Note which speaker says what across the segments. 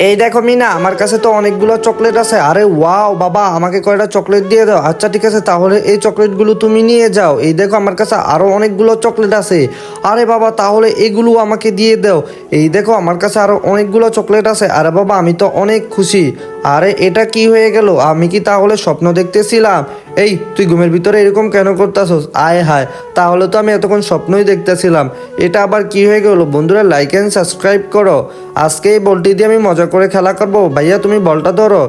Speaker 1: এই দেখো মিনা, আমার কাছে তো অনেকগুলো চকলেট আছে। আরে ওয়াও বাবা, আমাকে কয়টা চকলেট দিয়ে দাও। আচ্ছা ঠিক আছে, তাহলে এই চকলেটগুলো তুমি নিয়ে যাও। এই দেখো আমার কাছে আরো অনেকগুলো চকলেট আছে। আরে বাবা, তাহলে এগুলো আমাকে দিয়ে দাও। এই দেখো আমার কাছে আরো অনেকগুলো চকলেট আছে। আরে বাবা, আমি তো অনেক খুশি। আরে এটা কি হয়ে গেল? আমি কি তাহলে স্বপ্ন দেখতেছিলাম? এই তুই ঘুমের ভিতরে এরকম কেন করতেছস? আয় হায়, তাহলে তো আমি এতক্ষণ স্বপ্নই দেখতেছিলাম। এটা আবার কি হয়ে গেল? বন্ধুরা লাইক এন্ড সাবস্ক্রাইব করো। আজকে এই বলটি দিয়ে আমি মজা করে খেলা করবো। ভাইয়া তুমি বলটা ধরো।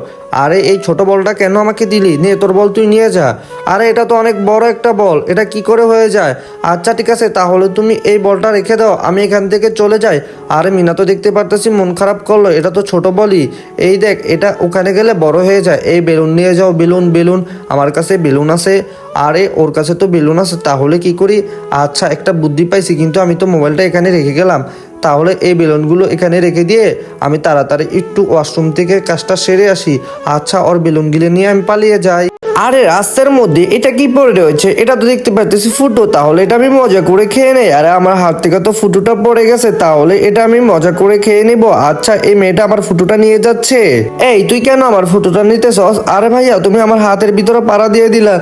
Speaker 1: আরে এই ছোট বলটা কেন আমাকে দিলি? নে তোর বল তুই নিয়ে যা। আরে এটা তো অনেক বড় একটা বল, এটা কি করে হয়ে যায়? আচ্ছা ঠিক আছে, তাহলে তুমি এই বলটা রেখে দাও, আমি এখান থেকে চলে যাই। আরে মিনা তো দেখতে পারতেছি মন খারাপ করলো, এটা তো ছোট বলই। এই দেখ, এটা ওখানে গেলে বড় হয়ে যায়। এই বেলুন নিয়ে যাও, বেলুন বেলুন। আমার কাছে বেলুন আছে। আরে ওর কাছে তো বেলুন আছে, তাহলে কি করি? আচ্ছা একটা বুদ্ধি পাইছি, কিন্তু আমি তো মোবাইলটা এখানে রেখে গেলাম। তাহলে এই বেলুনগুলো এখানে রেখে দিয়ে আমি তাড়াতাড়ি একটু ওয়াশরুম থেকে কাজটা সেরে আসি। আচ্ছা ওর বেলুনগুলো নিয়ে আমি পালিয়ে যাই। আরে রাস্তার মধ্যে এটা কি পড়ে রয়েছে? এটা তো দেখতে পাচ্ছি ফুটো, তাহলে এটা আমি মজা করে খেয়ে নেই। আরে আমার হাত থেকে তো ফুটোটা পড়ে গেছে, তাহলে এটা আমি মজা করে খেয়ে নিব। আচ্ছা এই মেয়েটা আমার ফুটোটা নিয়ে যাচ্ছে। এই তুই কেন আমার ফুটোটা নিতেছস? আরে ভাইয়া তুমি আমার হাতের ভিতরে পাড়া দিয়ে দিলা।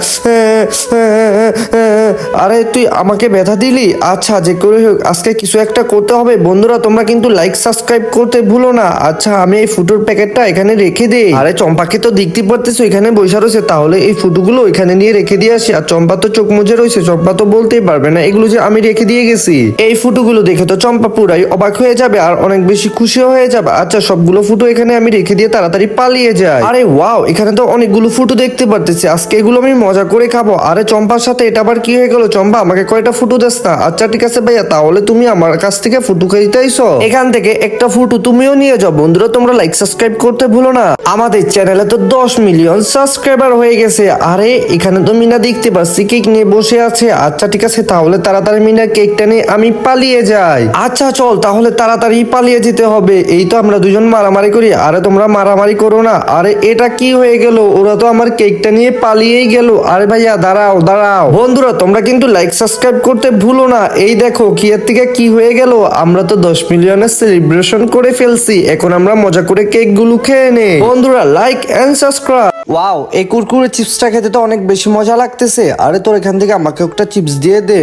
Speaker 1: আরে তুই আমাকে ব্যথা দিলি। আচ্ছা যে করে হোক, আজকে কিছু একটা করতে হবে। বন্ধুরা তোমরা কিন্তু লাইক সাবস্ক্রাইব করতে ভুলো না। আচ্ছা আমি এই ফুটোর প্যাকেটটা এখানে রেখে দিই। আরে চম্পাকে তো দেখতে পারতেছো এখানে বসে রয়েছে, তাহলে এই ফুটোগুলো এখানে নিয়ে রেখে দিয়ে আসি। আর চম্পা তো চোখ মুজে রয়েছে, চম্পা তো বলতেই পারবে না এগুলো যে আমি রেখে দিয়ে গেছি। এই ফুটোগুলো দেখে তো চম্পা পুরাই অবাক হয়ে যাবে আর অনেক বেশি খুশিও হয়ে যাবে। আচ্ছা সবগুলো ফুটো এখানে আমি রেখে দিয়ে তাড়াতাড়ি পালিয়ে যাই। আরে ওয়াও, এখানে তো অনেকগুলো ফুটো দেখতে পারতেছি, আজকে এগুলো আমি মজা করে খাবো। আরে চম্পার সাথে এটা আবার কি হয়ে গেল? চম্পা আমাকে কয়টা ফুটো দেস না? আচ্ছা ঠিক আছে ভাইয়া, তাহলে তুমি আমার কাছ থেকে ফুটো খাইতে আইছো, এখান থেকে একটা ফুটো তুমিও নিয়ে যাও। বন্ধুরা তোমরা লাইক সাবস্ক্রাইব করতে ভুলো না। আমাদের চ্যানেলে তো 10 মিলিয়ন সাবস্ক্রাইবার হয়ে গেছে। আরে এখানে তো মিনা দেখতে পাচ্ছি কেক নিয়ে বসে আছে। আচ্ছা ঠিক আছে, তাহলে তাড়াতাড়ি মিনা কেকটা নিয়ে আমি পালিয়ে যাই। আচ্ছা চল তাহলে তাড়াতাড়ি পালিয়ে যেতে হবে। এই তো আমরা দুজন মারামারি করি। আরে তোমরা মারামারি করো না। আরে এটা কি হয়ে গেল? ওরা তো আমার কেকটা নিয়ে পালিয়েই গেল। আরে ভাইয়া দাঁড়াও দাঁড়াও। বন্ধুরা তোমরা কিন্তু লাইক সাবস্ক্রাইব করতে ভুলো না। এই দেখো কি এর থেকে কি হয়ে গেল, আমরা তো 10 মিলিয়নের সেলিব্রেশন করে ফেলছি। এখন আমরা মজা করে কেক গুলো খেয়ে নেই। বন্ধুরা লাইক এন্ড সাবস্ক্রাইব। ওয়াও, এই কুরকুরে চিপসটা খেতে তো অনেক বেশি মজা লাগতেছে। আরে তোর এখান থেকে আমাকে একটা চিপস দিয়ে দে।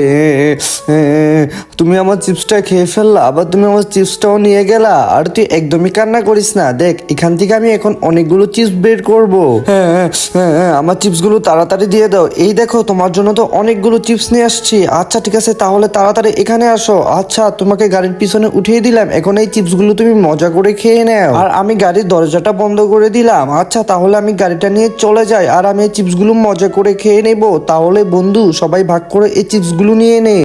Speaker 1: তুমি আমার চিপসটা খেয়ে ফেললা, আবার তুমি আমার চিপসটাও নিয়ে গেলা। আর তুই একদমই কান্না করিস না। দেখ এখান থেকে আমি এখন অনেকগুলো চিপস বের করবো। আমার চিপসগুলো তাড়াতাড়ি দিয়ে দাও। এই দেখো তোমার জন্য তো অনেকগুলো চিপস নিয়ে আসছি। আচ্ছা ঠিক আছে, তাহলে তাড়াতাড়ি এখানে আসো। আচ্ছা তোমাকে গাড়ির পিছনে উঠিয়ে দিলাম, এখন এই চিপসগুলো তুমি মজা করে খেয়ে নাও। আর আমি গাড়ির দরজাটা বন্ধ করে দিলাম। আচ্ছা তাহলে আমি গাড়িটা নিয়ে চলে যাই, আর আমি এই চিপসগুলো মজা করে খেয়ে নেব। তাহলে বন্ধু সবাই ভাগ করে এই চিপসগুলো নিয়ে নে।